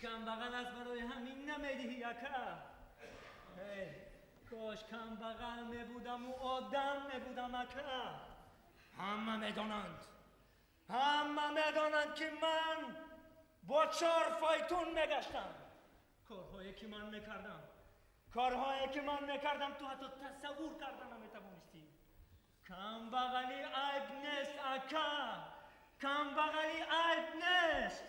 کم بغل از برای همین نمیدهی یکا. کاش کم بغل میبودم و آدم میبودم اکا. همه میدانند که من با 4 فایتون میگشتم. کارهایی که من میکردم تو حتی تصور کردن نمیتوانستی. کم بغلی عیب نیست اکا، کم بغلی عیب نیست.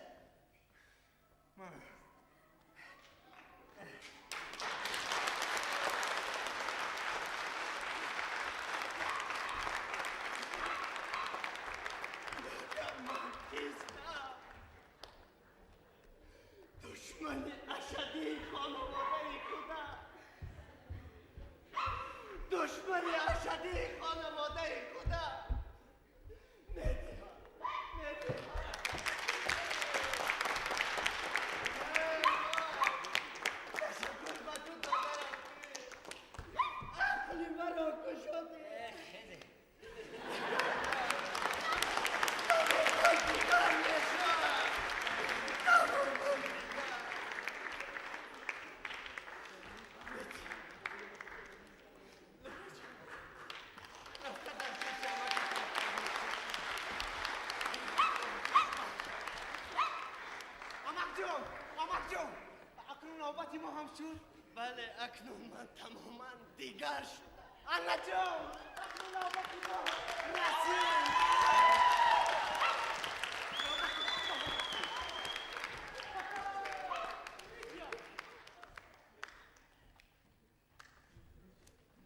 دشمن اشدی خانواده خدا. دشمن اشدی خانواده خدا. تشکر با تو دادرم که عقلی مرا کشادی. آمد جان اکنون نوبتی ما هم شد. بله اکنون من تماما دیگر شد. انا جان اکنون نوبتی ما رسید.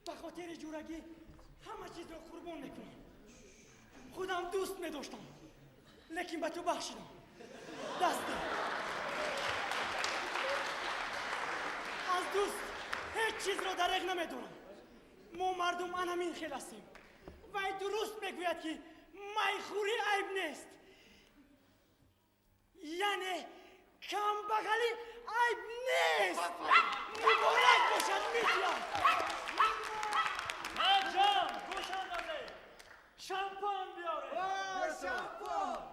به خاطر جورگی همه چیز را قربان میکنم. خودم دوست میداشتم لیکن به تو بخشیدم. دست ده. از دوست هیچ چیز را درک نمیدونم. ما مردم انمین خیل هستیم. وی درست میگوید که میخوری عیب نیست. یعنی کم بغلی عیب نیست. مبارک باشد میتونم. جان گوش اندازه شامپان بیاره. شامپان